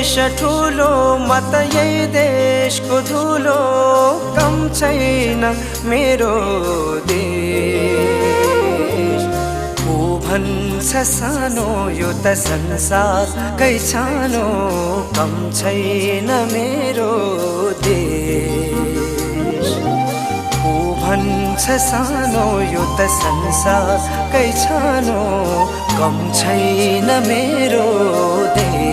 देश ठुलो म त यही देशको धुलो कम छैन मेरो देश को भन्छ सानो यो त संसारकै सानो कम छैन मेरो देश को भन्छ सानो यो त संसारकै सानो कम छैन मेरो देश